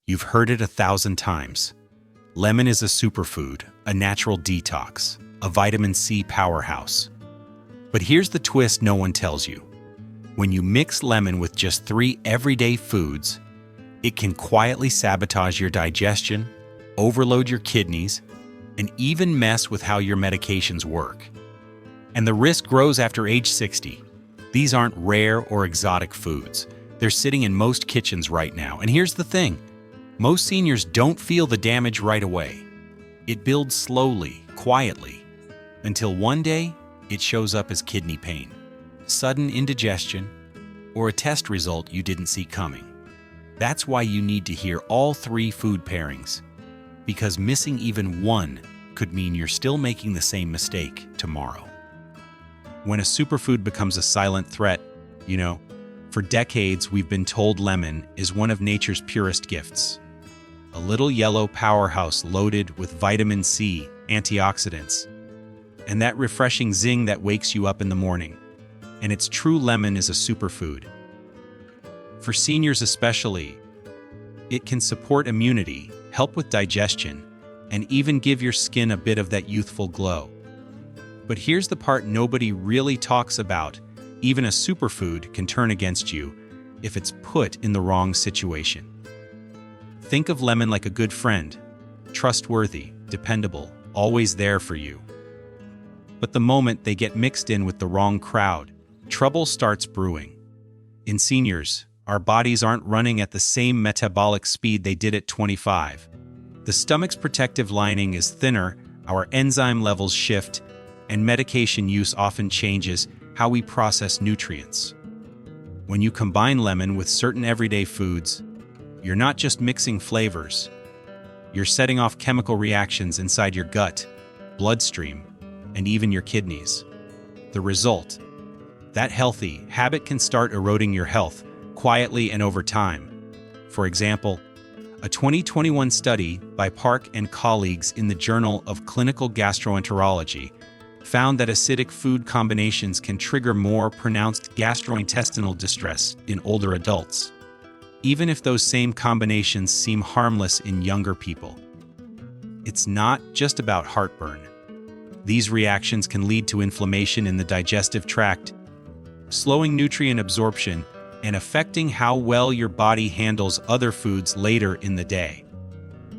You've heard it 1,000 times. Lemon is a superfood, a natural detox, a vitamin C powerhouse. But here's the twist no one tells you. When you mix lemon with just 3 everyday foods, it can quietly sabotage your digestion, overload your kidneys, and even mess with how your medications work. And the risk grows after age 60. These aren't rare or exotic foods. They're sitting in most kitchens right now. And here's the thing. Most seniors don't feel the damage right away. It builds slowly, quietly, until one day it shows up as kidney pain, sudden indigestion, or a test result you didn't see coming. That's why you need to hear all 3 food pairings, because missing even one could mean you're still making the same mistake tomorrow. When a superfood becomes a silent threat, for decades we've been told lemon is one of nature's purest gifts. A little yellow powerhouse loaded with vitamin C, antioxidants, and that refreshing zing that wakes you up in the morning. And its true lemon is a superfood. For seniors especially, it can support immunity, help with digestion, and even give your skin a bit of that youthful glow. But here's the part nobody really talks about. Even a superfood can turn against you if it's put in the wrong situation. Think of lemon like a good friend, trustworthy, dependable, always there for you. But the moment they get mixed in with the wrong crowd, trouble starts brewing. In seniors, our bodies aren't running at the same metabolic speed they did at 25. The stomach's protective lining is thinner, our enzyme levels shift, and medication use often changes how we process nutrients. When you combine lemon with certain everyday foods, you're not just mixing flavors. You're setting off chemical reactions inside your gut, bloodstream, and even your kidneys. The result? That healthy habit can start eroding your health quietly and over time. For example, a 2021 study by Park and colleagues in the Journal of Clinical Gastroenterology found that acidic food combinations can trigger more pronounced gastrointestinal distress in older adults, even if those same combinations seem harmless in younger people. It's not just about heartburn. These reactions can lead to inflammation in the digestive tract, slowing nutrient absorption and affecting how well your body handles other foods later in the day.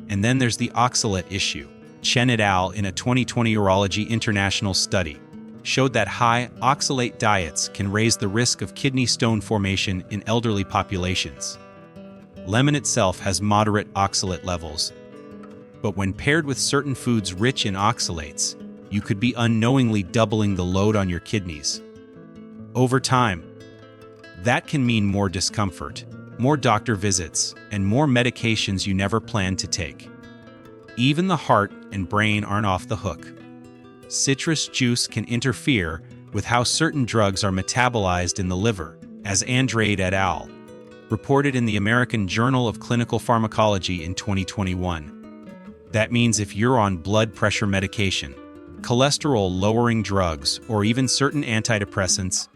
And then there's the oxalate issue. Chen et al. In a 2020 Urology International study showed that high oxalate diets can raise the risk of kidney stone formation in elderly populations. Lemon itself has moderate oxalate levels, but when paired with certain foods rich in oxalates, you could be unknowingly doubling the load on your kidneys. Over time, that can mean more discomfort, more doctor visits, and more medications you never planned to take. Even the heart and brain aren't off the hook. Citrus juice can interfere with how certain drugs are metabolized in the liver, as Andrade et al. Reported in the American Journal of Clinical Pharmacology in 2021. That means if you're on blood pressure medication, cholesterol-lowering drugs, or even certain antidepressants,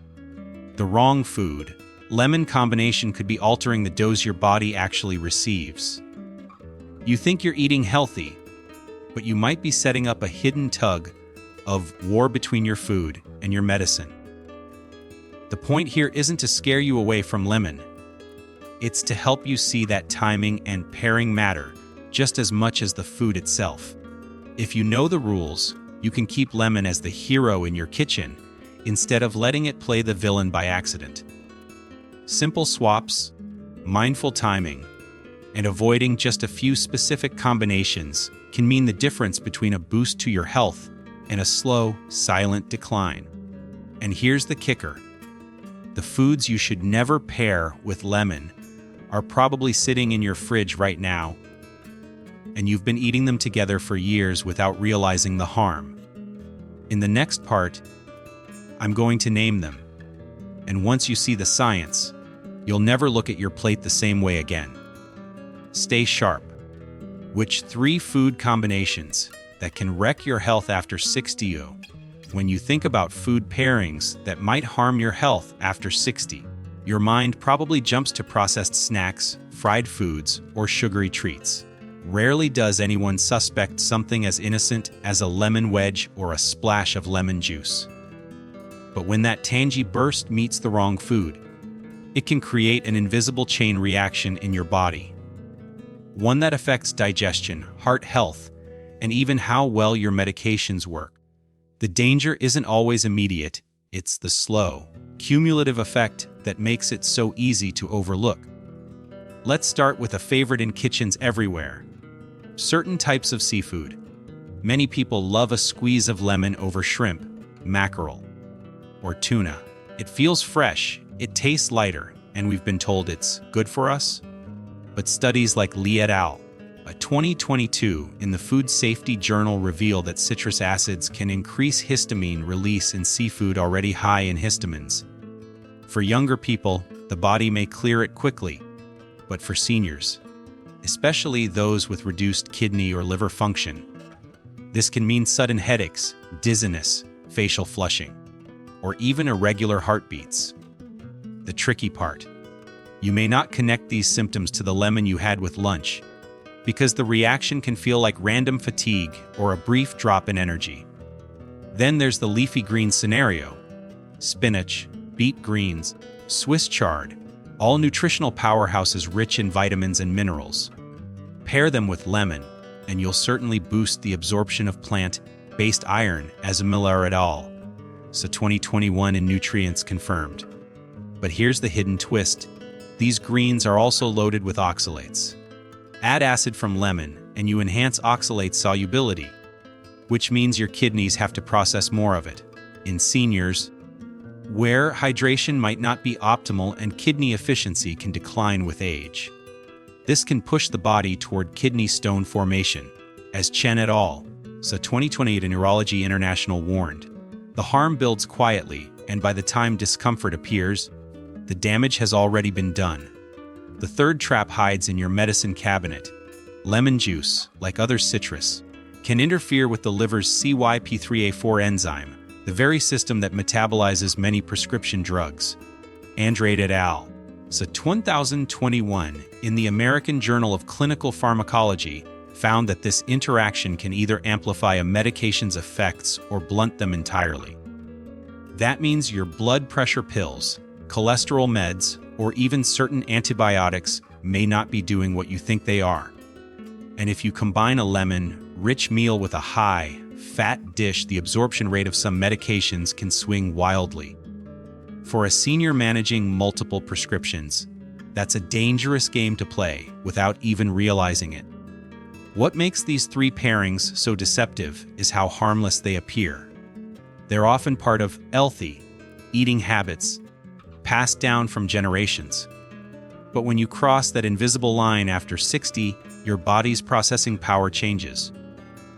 the wrong food, lemon combination could be altering the dose your body actually receives. You think you're eating healthy, but you might be setting up a hidden tug of war between your food and your medicine. The point here isn't to scare you away from lemon. It's to help you see that timing and pairing matter just as much as the food itself. If you know the rules, you can keep lemon as the hero in your kitchen instead of letting it play the villain by accident. Simple swaps, mindful timing, and avoiding just a few specific combinations can mean the difference between a boost to your health and a slow, silent decline. And here's the kicker. The foods you should never pair with lemon are probably sitting in your fridge right now, and you've been eating them together for years without realizing the harm. In the next part, I'm going to name them, and once you see the science, you'll never look at your plate the same way again. Stay sharp. Which 3 food combinations that can wreck your health after 60? When you think about food pairings that might harm your health after 60, your mind probably jumps to processed snacks, fried foods, or sugary treats. Rarely does anyone suspect something as innocent as a lemon wedge or a splash of lemon juice. But when that tangy burst meets the wrong food, it can create an invisible chain reaction in your body. One that affects digestion, heart health, and even how well your medications work. The danger isn't always immediate, it's the slow, cumulative effect that makes it so easy to overlook. Let's start with a favorite in kitchens everywhere: certain types of seafood. Many people love a squeeze of lemon over shrimp, mackerel, or tuna. It feels fresh, it tastes lighter, and we've been told it's good for us. But studies like Lee et al., a 2022 in the Food Safety Journal reveal that citrus acids can increase histamine release in seafood already high in histamines. For younger people, the body may clear it quickly, but for seniors, especially those with reduced kidney or liver function, this can mean sudden headaches, dizziness, facial flushing, or even irregular heartbeats. The tricky part: you may not connect these symptoms to the lemon you had with lunch, because the reaction can feel like random fatigue or a brief drop in energy. Then there's the leafy green scenario: spinach, beet greens, Swiss chard, all nutritional powerhouses rich in vitamins and minerals. Pair them with lemon, and you'll certainly boost the absorption of plant-based iron, as Miller et al. So 2021 in nutrients confirmed. But here's the hidden twist: these greens are also loaded with oxalates. Add acid from lemon, and you enhance oxalate solubility, which means your kidneys have to process more of it. In seniors, where hydration might not be optimal and kidney efficiency can decline with age, this can push the body toward kidney stone formation, as Chen et al. So 2028 in Neurology International warned. The harm builds quietly, and by the time discomfort appears, the damage has already been done. The third trap hides in your medicine cabinet. Lemon juice, like other citrus, can interfere with the liver's CYP3A4 enzyme, the very system that metabolizes many prescription drugs. Andrade et al. So 2021 in the American Journal of Clinical Pharmacology found that this interaction can either amplify a medication's effects or blunt them entirely. That means your blood pressure pills, cholesterol meds, or even certain antibiotics may not be doing what you think they are. And if you combine a lemon-rich meal with a high-fat dish, the absorption rate of some medications can swing wildly. For a senior managing multiple prescriptions, that's a dangerous game to play without even realizing it. What makes these three pairings so deceptive is how harmless they appear. They're often part of healthy eating habits passed down from generations. But when you cross that invisible line after 60, your body's processing power changes.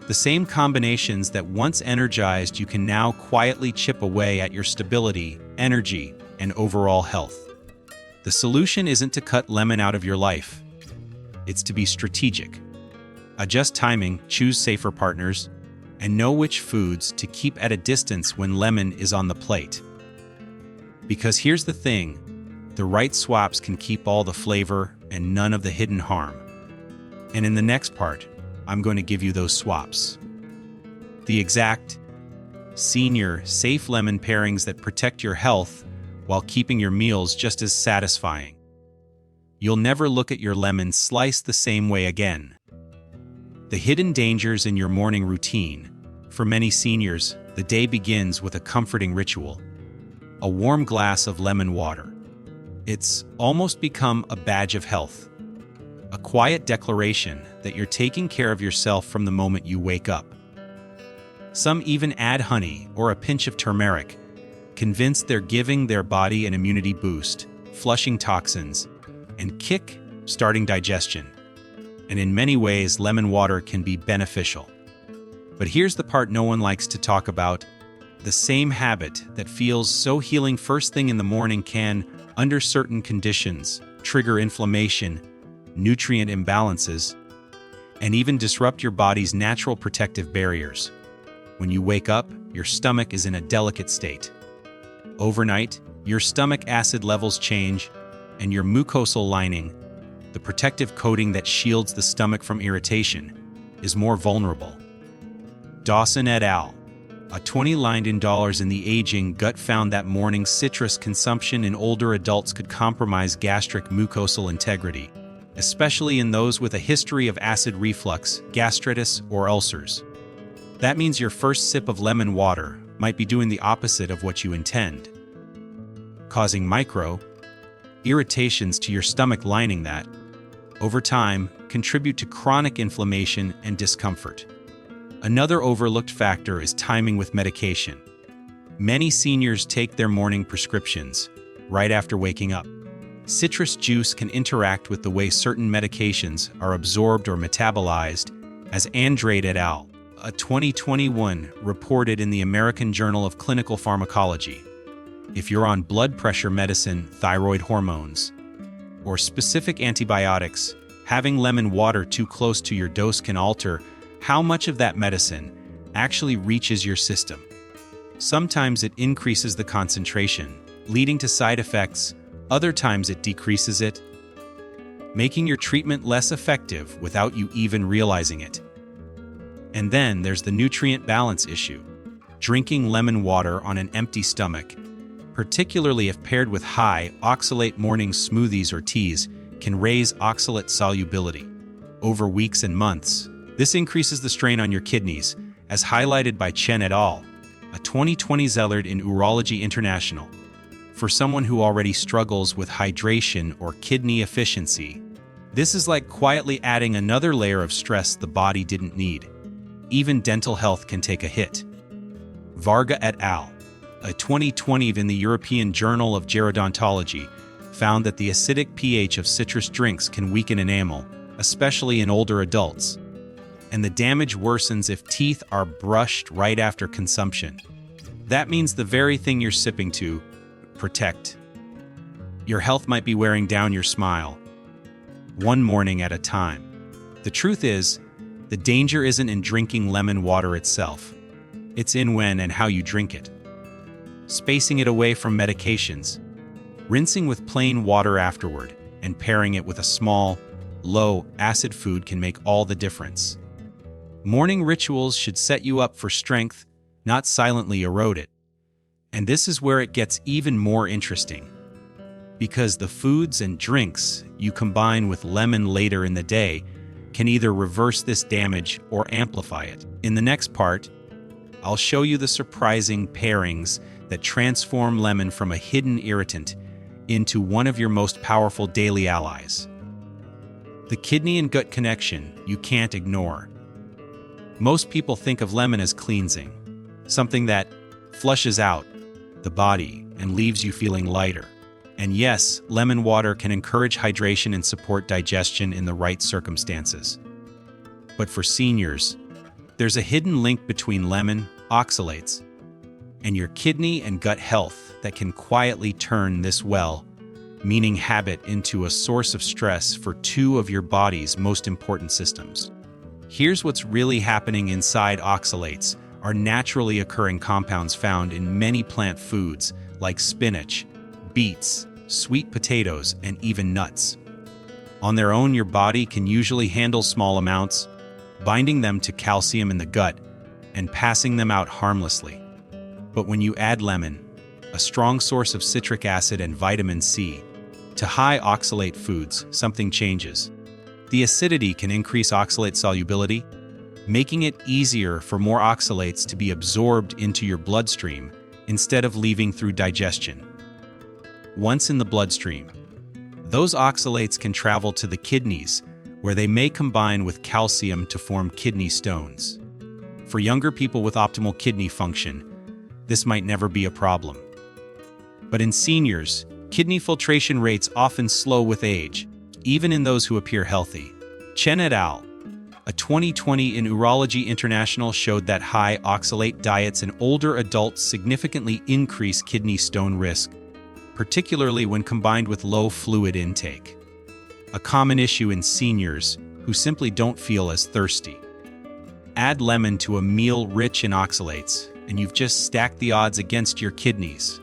The same combinations that once energized you can now quietly chip away at your stability, energy, and overall health. The solution isn't to cut lemon out of your life. It's to be strategic. Adjust timing, choose safer partners, and know which foods to keep at a distance when lemon is on the plate. Because here's the thing, the right swaps can keep all the flavor and none of the hidden harm. And in the next part, I'm going to give you those swaps. The exact, senior, safe lemon pairings that protect your health while keeping your meals just as satisfying. You'll never look at your lemon sliced the same way again. The hidden dangers in your morning routine. For many seniors, the day begins with a comforting ritual: a warm glass of lemon water. It's almost become a badge of health, a quiet declaration that you're taking care of yourself from the moment you wake up. Some even add honey or a pinch of turmeric, convinced they're giving their body an immunity boost, flushing toxins, and kick-starting digestion. And in many ways, lemon water can be beneficial. But here's the part no one likes to talk about. The same habit that feels so healing first thing in the morning can, under certain conditions, trigger inflammation, nutrient imbalances, and even disrupt your body's natural protective barriers. When you wake up, your stomach is in a delicate state. Overnight, your stomach acid levels change, and your mucosal lining, the protective coating that shields the stomach from irritation, is more vulnerable. Dawson et al. A 20 dollars in the Aging Gut found that morning citrus consumption in older adults could compromise gastric mucosal integrity, especially in those with a history of acid reflux, gastritis, or ulcers. That means your first sip of lemon water might be doing the opposite of what you intend, causing irritations to your stomach lining that, over time, contribute to chronic inflammation and discomfort. Another overlooked factor is timing with medication. Many seniors take their morning prescriptions right after waking up. Citrus juice can interact with the way certain medications are absorbed or metabolized, as Andrade et al. A 2021 reported in the American Journal of Clinical Pharmacology. If you're on blood pressure medicine, thyroid hormones, or specific antibiotics, having lemon water too close to your dose can alter how much of that medicine actually reaches your system. Sometimes it increases the concentration, leading to side effects. Other times it decreases it, making your treatment less effective without you even realizing it. And then there's the nutrient balance issue. Drinking lemon water on an empty stomach, particularly if paired with high oxalate morning smoothies or teas, can raise oxalate solubility. Over weeks and months, this increases the strain on your kidneys, as highlighted by Chen et al., a 2020 Zellard in Urology International. For someone who already struggles with hydration or kidney efficiency, this is like quietly adding another layer of stress the body didn't need. Even dental health can take a hit. Varga et al., a 2020 in the European Journal of Gerodontology, found that the acidic pH of citrus drinks can weaken enamel, especially in older adults, and the damage worsens if teeth are brushed right after consumption. That means the very thing you're sipping to protect your health might be wearing down your smile, one morning at a time. The truth is, the danger isn't in drinking lemon water itself. It's in when and how you drink it. Spacing it away from medications, rinsing with plain water afterward, and pairing it with a small, low-acid food can make all the difference. Morning rituals should set you up for strength, not silently erode it. And this is where it gets even more interesting. Because the foods and drinks you combine with lemon later in the day can either reverse this damage or amplify it. In the next part, I'll show you the surprising pairings that transform lemon from a hidden irritant into one of your most powerful daily allies. The kidney and gut connection you can't ignore. Most people think of lemon as cleansing, something that flushes out the body and leaves you feeling lighter. And yes, lemon water can encourage hydration and support digestion in the right circumstances. But for seniors, there's a hidden link between lemon, oxalates, and your kidney and gut health that can quietly turn this well-meaning habit into a source of stress for two of your body's most important systems. Here's what's really happening inside. Oxalates are naturally occurring compounds found in many plant foods like spinach, beets, sweet potatoes, and even nuts. On their own, your body can usually handle small amounts, binding them to calcium in the gut and passing them out harmlessly. But when you add lemon, a strong source of citric acid and vitamin C, to high oxalate foods, something changes. The acidity can increase oxalate solubility, making it easier for more oxalates to be absorbed into your bloodstream instead of leaving through digestion. Once in the bloodstream, those oxalates can travel to the kidneys, where they may combine with calcium to form kidney stones. For younger people with optimal kidney function, this might never be a problem. But in seniors, kidney filtration rates often slow with age, even in those who appear healthy. Chen et al., a 2020 in Urology International, showed that high oxalate diets in older adults significantly increase kidney stone risk, particularly when combined with low fluid intake, a common issue in seniors who simply don't feel as thirsty. Add lemon to a meal rich in oxalates, and you've just stacked the odds against your kidneys.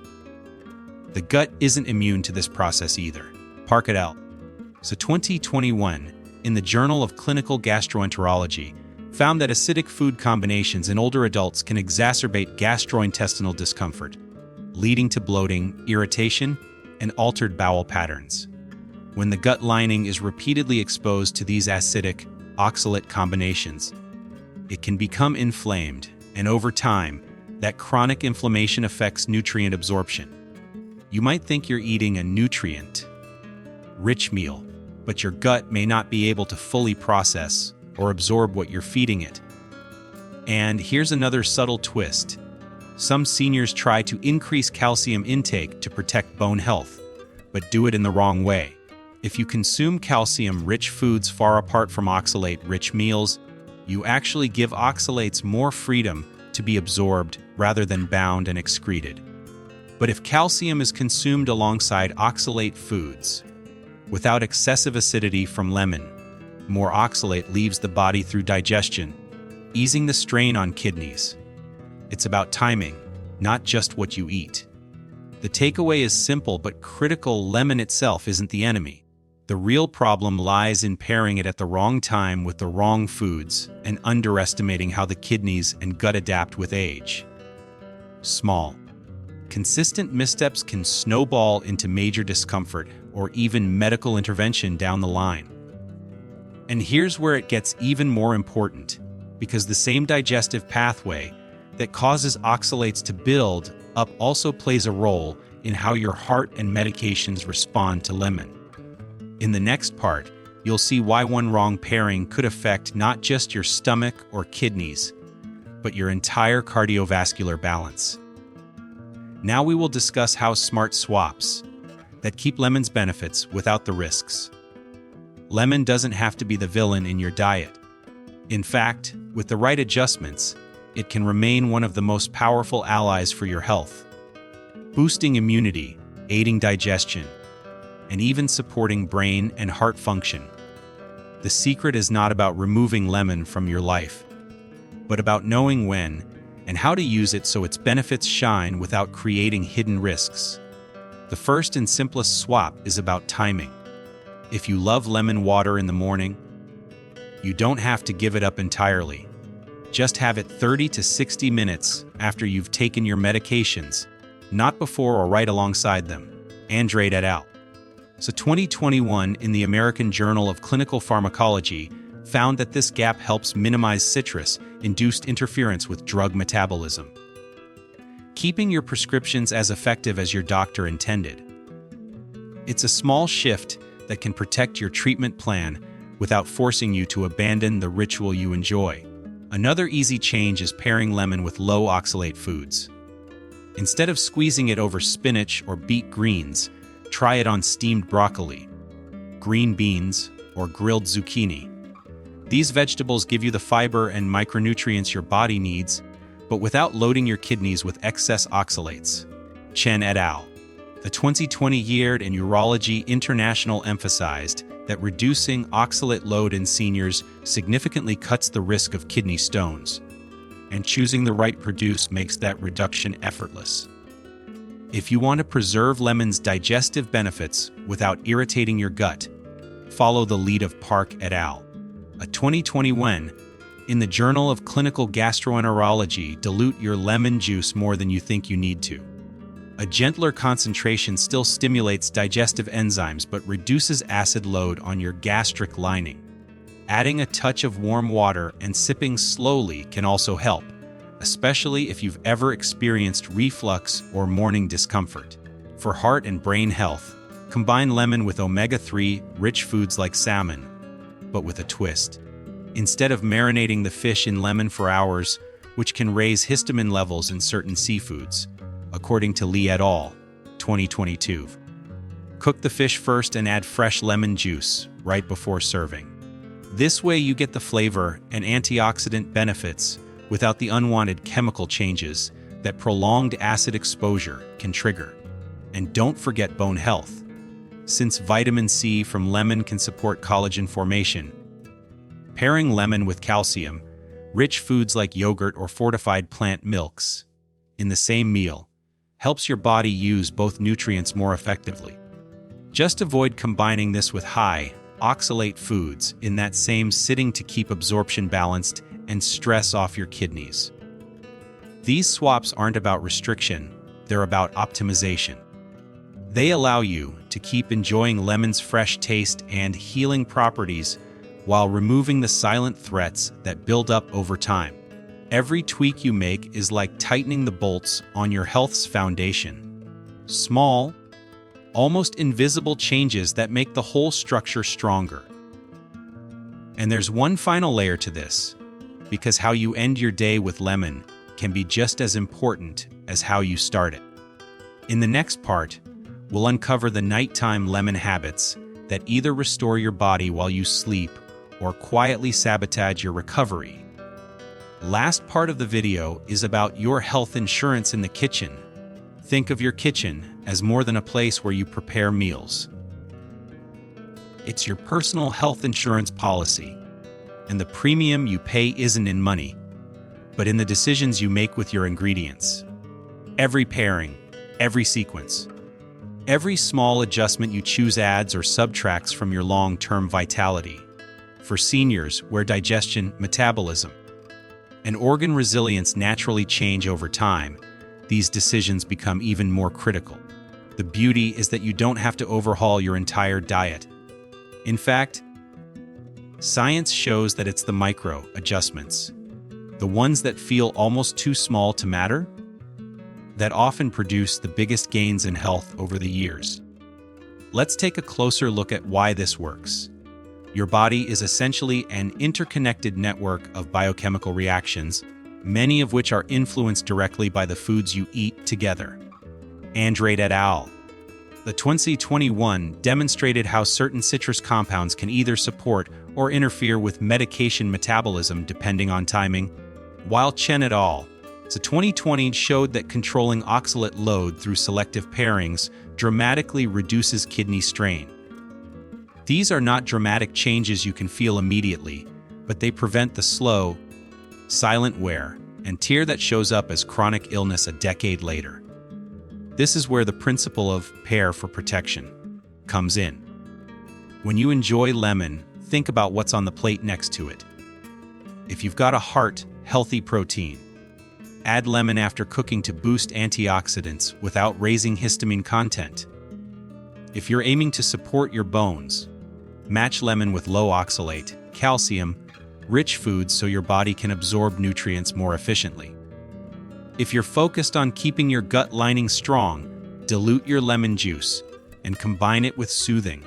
The gut isn't immune to this process either. Park et al. So 2021, in the Journal of Clinical Gastroenterology, found that acidic food combinations in older adults can exacerbate gastrointestinal discomfort, leading to bloating, irritation, and altered bowel patterns. When the gut lining is repeatedly exposed to these acidic, oxalate combinations, it can become inflamed, and over time, that chronic inflammation affects nutrient absorption. You might think you're eating a nutrient-rich meal, but your gut may not be able to fully process or absorb what you're feeding it. And here's another subtle twist. Some seniors try to increase calcium intake to protect bone health, but do it in the wrong way. If you consume calcium-rich foods far apart from oxalate-rich meals, you actually give oxalates more freedom to be absorbed rather than bound and excreted. But if calcium is consumed alongside oxalate foods, without excessive acidity from lemon, more oxalate leaves the body through digestion, easing the strain on kidneys. It's about timing, not just what you eat. The takeaway is simple but critical: lemon itself isn't the enemy. The real problem lies in pairing it at the wrong time with the wrong foods and underestimating how the kidneys and gut adapt with age. Small, consistent missteps can snowball into major discomfort or even medical intervention down the line. And here's where it gets even more important, because the same digestive pathway that causes oxalates to build up also plays a role in how your heart and medications respond to lemon. In the next part, you'll see why one wrong pairing could affect not just your stomach or kidneys, but your entire cardiovascular balance. Now we will discuss how smart swaps that keep lemon's benefits without the risks. Lemon doesn't have to be the villain in your diet. In fact, with the right adjustments, it can remain one of the most powerful allies for your health, boosting immunity, aiding digestion, and even supporting brain and heart function. The secret is not about removing lemon from your life, but about knowing when and how to use it so its benefits shine without creating hidden risks. The first and simplest swap is about timing. If you love lemon water in the morning, you don't have to give it up entirely. Just have it 30 to 60 minutes after you've taken your medications, not before or right alongside them. Andrade et al. So 2021, in the American Journal of Clinical Pharmacology, found that this gap helps minimize citrus-induced interference with drug metabolism, keeping your prescriptions as effective as your doctor intended. It's a small shift that can protect your treatment plan without forcing you to abandon the ritual you enjoy. Another easy change is pairing lemon with low oxalate foods. Instead of squeezing it over spinach or beet greens, try it on steamed broccoli, green beans, or grilled zucchini. These vegetables give you the fiber and micronutrients your body needs, but without loading your kidneys with excess oxalates. Chen et al. The 2020 Year in Urology International emphasized that reducing oxalate load in seniors significantly cuts the risk of kidney stones, and choosing the right produce makes that reduction effortless. If you want to preserve lemon's digestive benefits without irritating your gut, follow the lead of Park et al. A 2021, in the Journal of Clinical Gastroenterology, dilute your lemon juice more than you think you need to. A gentler concentration still stimulates digestive enzymes but reduces acid load on your gastric lining. Adding a touch of warm water and sipping slowly can also help, especially if you've ever experienced reflux or morning discomfort. For heart and brain health, combine lemon with omega-3 rich foods like salmon, but with a twist. Instead of marinating the fish in lemon for hours, which can raise histamine levels in certain seafoods, according to Lee et al., 2022. Cook the fish first and add fresh lemon juice right before serving. This way you get the flavor and antioxidant benefits without the unwanted chemical changes that prolonged acid exposure can trigger. And don't forget bone health. Since vitamin C from lemon can support collagen formation, pairing lemon with calcium, rich foods like yogurt or fortified plant milks, in the same meal, helps your body use both nutrients more effectively. Just avoid combining this with high oxalate foods in that same sitting to keep absorption balanced and stress off your kidneys. These swaps aren't about restriction, they're about optimization. They allow you to keep enjoying lemon's fresh taste and healing properties while removing the silent threats that build up over time. Every tweak you make is like tightening the bolts on your health's foundation. Small, almost invisible changes that make the whole structure stronger. And there's one final layer to this, because how you end your day with lemon can be just as important as how you start it. In the next part, we'll uncover the nighttime lemon habits that either restore your body while you sleep or quietly sabotage your recovery. Last part of the video is about your health insurance in the kitchen. Think of your kitchen as more than a place where you prepare meals. It's your personal health insurance policy, and the premium you pay isn't in money, but in the decisions you make with your ingredients. Every pairing, every sequence, every small adjustment you choose adds or subtracts from your long-term vitality. For seniors, where digestion, metabolism, and organ resilience naturally change over time, these decisions become even more critical. The beauty is that you don't have to overhaul your entire diet. In fact, science shows that it's the micro adjustments, the ones that feel almost too small to matter, that often produce the biggest gains in health over the years. Let's take a closer look at why this works. Your body is essentially an interconnected network of biochemical reactions, many of which are influenced directly by the foods you eat together. Andrade et al. The 2021 demonstrated how certain citrus compounds can either support or interfere with medication metabolism depending on timing, while Chen et al. The 2020 showed that controlling oxalate load through selective pairings dramatically reduces kidney strain. These are not dramatic changes you can feel immediately, but they prevent the slow, silent wear and tear that shows up as chronic illness a decade later. This is where the principle of pair for protection comes in. When you enjoy lemon, think about what's on the plate next to it. If you've got a heart, healthy protein, add lemon after cooking to boost antioxidants without raising histamine content. If you're aiming to support your bones, match lemon with low oxalate, calcium, rich foods so your body can absorb nutrients more efficiently. If you're focused on keeping your gut lining strong, dilute your lemon juice and combine it with soothing,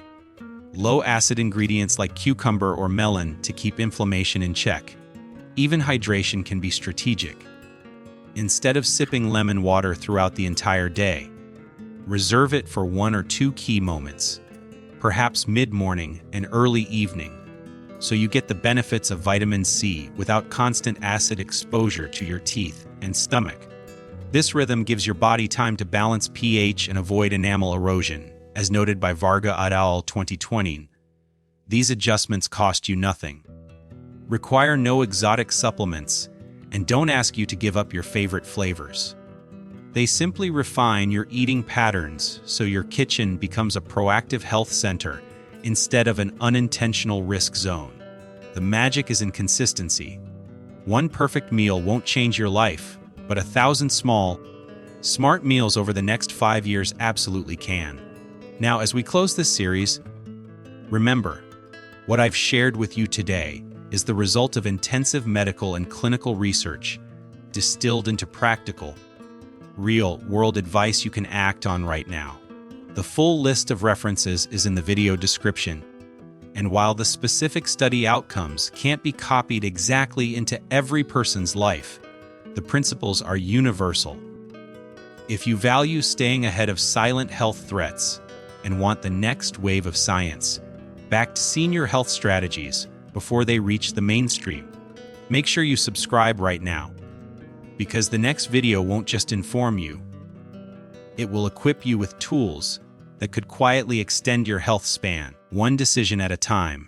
low-acid ingredients like cucumber or melon to keep inflammation in check. Even hydration can be strategic. Instead of sipping lemon water throughout the entire day, reserve it for 1 or 2 key moments, perhaps mid-morning and early evening, so you get the benefits of vitamin C without constant acid exposure to your teeth and stomach. This rhythm gives your body time to balance pH and avoid enamel erosion, as noted by Varga et al. 2020. These adjustments cost you nothing, require no exotic supplements, and don't ask you to give up your favorite flavors. They simply refine your eating patterns so your kitchen becomes a proactive health center instead of an unintentional risk zone. The magic is in consistency. One perfect meal won't change your life, but 1,000 small, smart meals over the next 5 years absolutely can. Now, as we close this series, remember, what I've shared with you today is the result of intensive medical and clinical research, distilled into practical, real-world advice you can act on right now. The full list of references is in the video description, and while the specific study outcomes can't be copied exactly into every person's life, the principles are universal. If you value staying ahead of silent health threats and want the next wave of science-backed senior health strategies before they reach the mainstream, make sure you subscribe right now, because the next video won't just inform you, it will equip you with tools that could quietly extend your health span, one decision at a time.